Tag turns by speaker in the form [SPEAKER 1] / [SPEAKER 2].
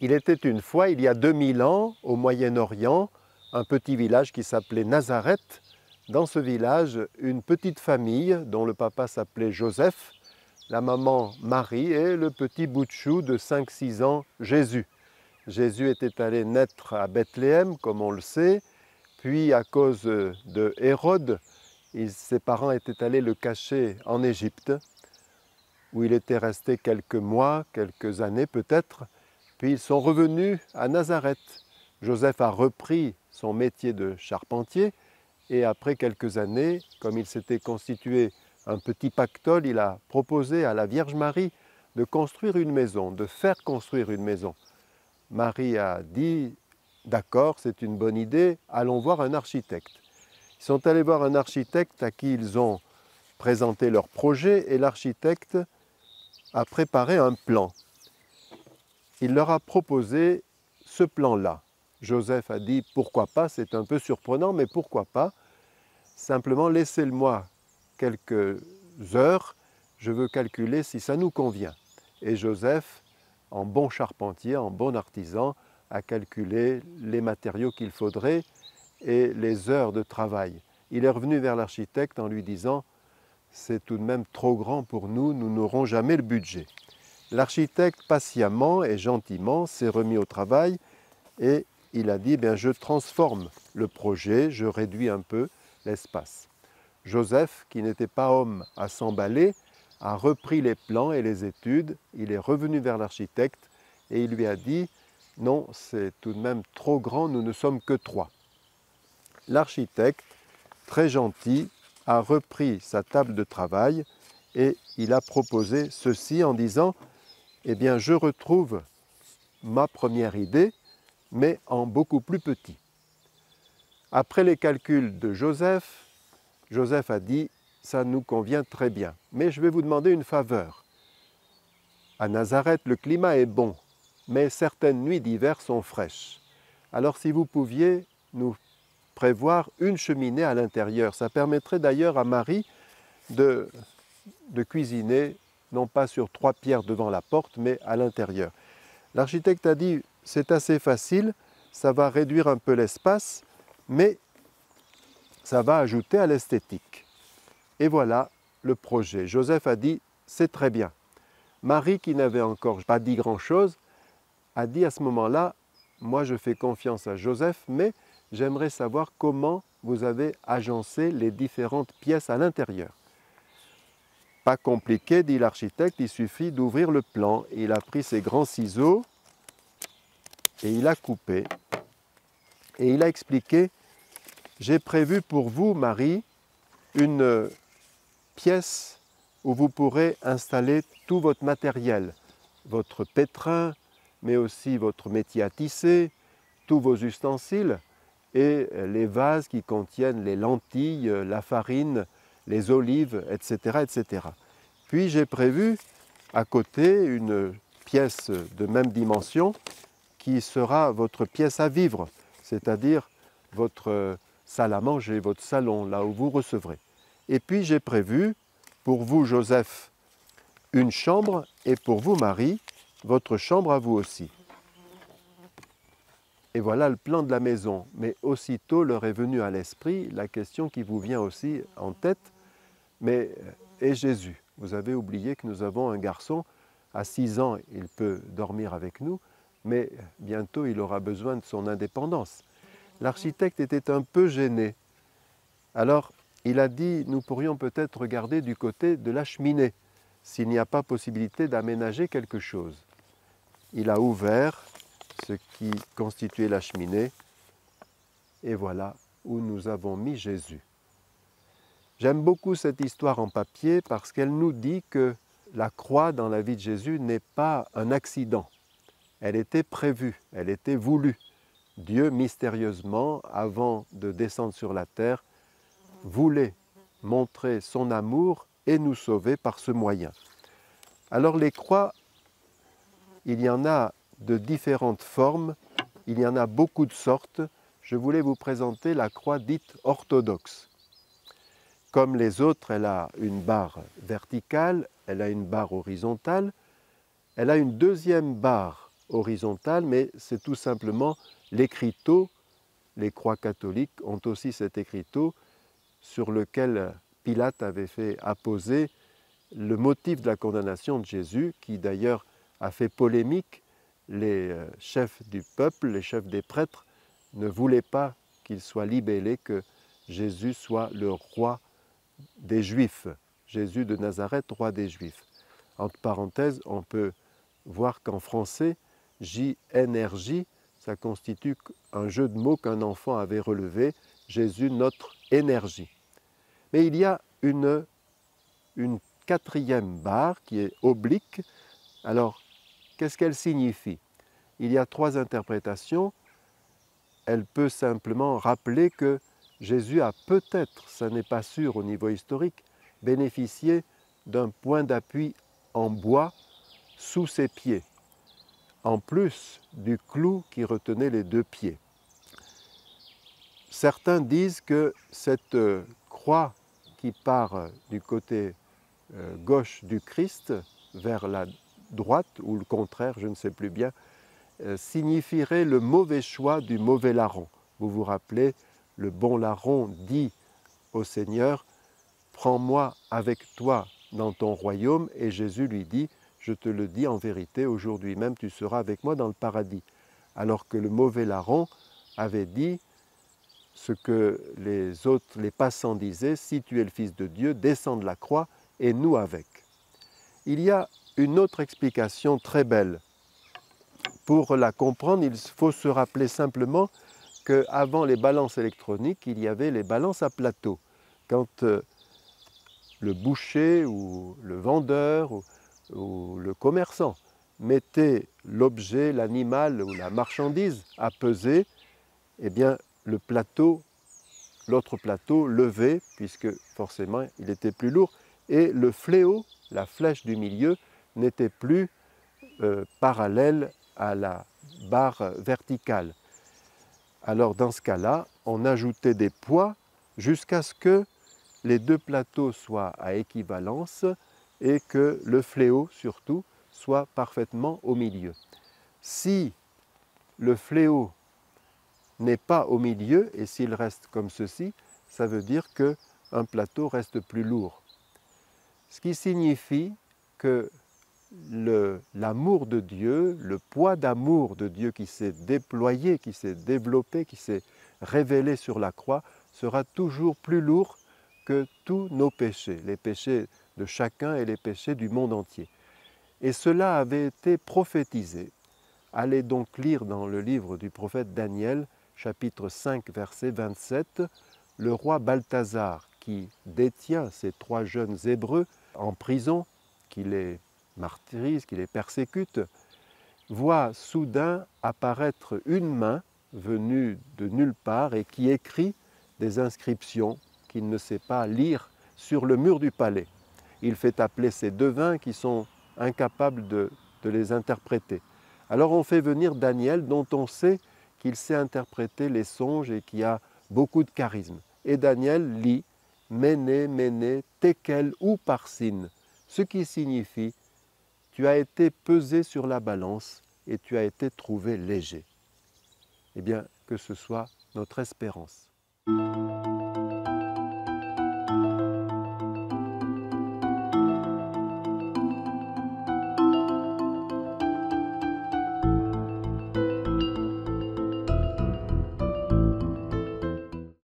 [SPEAKER 1] Il était une fois, il y a 2000 ans, au Moyen-Orient, un petit village qui s'appelait Nazareth. Dans ce village, une petite famille dont le papa s'appelait Joseph, la maman Marie et le petit bout de chou de 5-6 ans, Jésus. Jésus était allé naître à Bethléem, comme on le sait, puis à cause de Hérode, ses parents étaient allés le cacher en Égypte, où il était resté quelques mois, quelques années peut-être, puis ils sont revenus à Nazareth. Joseph a repris son métier de charpentier et après quelques années, comme il s'était constitué un petit pactole, il a proposé à la Vierge Marie de construire une maison, de faire construire une maison. Marie a dit « D'accord, c'est une bonne idée, allons voir un architecte ». Ils sont allés voir un architecte à qui ils ont présenté leur projet et l'architecte a préparé un plan. Il leur a proposé ce plan-là. Joseph a dit « Pourquoi pas ?» C'est un peu surprenant, mais pourquoi pas? Simplement, laissez-moi quelques heures, je veux calculer si ça nous convient. Et Joseph, en bon charpentier, en bon artisan, a calculé les matériaux qu'il faudrait et les heures de travail. Il est revenu vers l'architecte en lui disant « C'est tout de même trop grand pour nous, nous n'aurons jamais le budget ». L'architecte, patiemment et gentiment, s'est remis au travail et il a dit « Je transforme le projet, je réduis un peu l'espace ». Joseph, qui n'était pas homme à s'emballer, a repris les plans et les études, il est revenu vers l'architecte et il lui a dit « Non, c'est tout de même trop grand, nous ne sommes que 3 ». L'architecte, très gentil, a repris sa table de travail et il a proposé ceci en disant « je retrouve ma première idée, mais en beaucoup plus petit ». Après les calculs de Joseph, Joseph a dit « Ça nous convient très bien, mais je vais vous demander une faveur. À Nazareth, le climat est bon, mais certaines nuits d'hiver sont fraîches. Alors si vous pouviez nous prévoir une cheminée à l'intérieur, ça permettrait d'ailleurs à Marie de cuisiner, non pas sur 3 pierres devant la porte, mais à l'intérieur. » L'architecte a dit « C'est assez facile, ça va réduire un peu l'espace, mais ça va ajouter à l'esthétique. » Et voilà le projet. Joseph a dit « C'est très bien ». Marie, qui n'avait encore pas dit grand-chose, a dit à ce moment-là « Moi, je fais confiance à Joseph, mais j'aimerais savoir comment vous avez agencé les différentes pièces à l'intérieur. » Pas compliqué, dit l'architecte, il suffit d'ouvrir le plan. Il a pris ses grands ciseaux et il a coupé. Et il a expliqué « J'ai prévu pour vous, Marie, une pièce où vous pourrez installer tout votre matériel, votre pétrin, mais aussi votre métier à tisser, tous vos ustensiles et les vases qui contiennent les lentilles, la farine, les olives, etc., etc. Puis j'ai prévu à côté une pièce de même dimension qui sera votre pièce à vivre, c'est-à-dire votre salle à manger, votre salon, là où vous recevrez. Et puis j'ai prévu pour vous, Joseph, une chambre et pour vous, Marie, votre chambre à vous aussi. Et voilà le plan de la maison. Mais aussitôt leur est venue à l'esprit la question qui vous vient aussi en tête, mais et Jésus? Vous avez oublié que nous avons un garçon, à 6 ans, il peut dormir avec nous, mais bientôt il aura besoin de son indépendance. L'architecte était un peu gêné. Alors il a dit, nous pourrions peut-être regarder du côté de la cheminée, s'il n'y a pas possibilité d'aménager quelque chose. Il a ouvert ce qui constituait la cheminée, et voilà où nous avons mis Jésus. J'aime beaucoup cette histoire en papier parce qu'elle nous dit que la croix dans la vie de Jésus n'est pas un accident. Elle était prévue, elle était voulue. Dieu, mystérieusement, avant de descendre sur la terre, voulait montrer son amour et nous sauver par ce moyen. Alors les croix, il y en a de différentes formes, il y en a beaucoup de sortes. Je voulais vous présenter la croix dite orthodoxe. Comme les autres, elle a une barre verticale, elle a une barre horizontale, elle a une deuxième barre horizontale, mais c'est tout simplement l'écriteau. Les croix catholiques ont aussi cet écriteau sur lequel Pilate avait fait apposer le motif de la condamnation de Jésus, qui d'ailleurs a fait polémique. Les chefs du peuple, les chefs des prêtres, ne voulaient pas qu'il soit libellé, que Jésus soit le roi des Juifs, Jésus de Nazareth, roi des Juifs. Entre parenthèses, on peut voir qu'en français, JNRJ, ça constitue un jeu de mots qu'un enfant avait relevé, Jésus, notre énergie. Mais il y a une quatrième barre qui est oblique. Alors, qu'est-ce qu'elle signifie? Il y a trois interprétations. Elle peut simplement rappeler que Jésus a peut-être, ça n'est pas sûr au niveau historique, bénéficié d'un point d'appui en bois sous ses pieds, en plus du clou qui retenait les deux pieds. Certains disent que cette croix qui part du côté gauche du Christ vers la droite, ou le contraire, je ne sais plus bien, signifierait le mauvais choix du mauvais larron. Vous vous rappelez, le bon larron dit au Seigneur, « Prends-moi avec toi dans ton royaume » et Jésus lui dit, « Je te le dis en vérité, aujourd'hui même tu seras avec moi dans le paradis ». Alors que le mauvais larron avait dit ce que les autres, les passants disaient, « Si tu es le Fils de Dieu, descends de la croix et nous avec ». Il y a une autre explication très belle. Pour la comprendre, il faut se rappeler simplement qu'avant les balances électroniques, il y avait les balances à plateau. Quand le boucher ou le vendeur ou le commerçant mettait l'objet, l'animal ou la marchandise à peser, eh bien le plateau, l'autre plateau levait, puisque forcément il était plus lourd, et le fléau, la flèche du milieu, n'était plus parallèle à la barre verticale. Alors dans ce cas-là, on ajoutait des poids jusqu'à ce que les deux plateaux soient à équivalence et que le fléau surtout soit parfaitement au milieu. Si le fléau n'est pas au milieu et s'il reste comme ceci, ça veut dire qu'un plateau reste plus lourd. Ce qui signifie que l'amour de Dieu, le poids d'amour de Dieu qui s'est déployé, qui s'est développé, qui s'est révélé sur la croix, sera toujours plus lourd que tous nos péchés, les péchés de chacun et les péchés du monde entier. Et cela avait été prophétisé. Allez donc lire dans le livre du prophète Daniel, chapitre 5, verset 27, le roi Balthazar, qui détient ces trois jeunes Hébreux en prison, qui les martyrise, qui les persécute, voit soudain apparaître une main venue de nulle part et qui écrit des inscriptions qu'il ne sait pas lire sur le mur du palais. Il fait appeler ses devins qui sont incapables de les interpréter. Alors on fait venir Daniel, dont on sait qu'il sait interpréter les songes et qui a beaucoup de charisme. Et Daniel lit « Méné, Méné, Tekel ou Parsin », ce qui signifie « Tu as été pesé sur la balance et tu as été trouvé léger ». Eh bien, que ce soit notre espérance.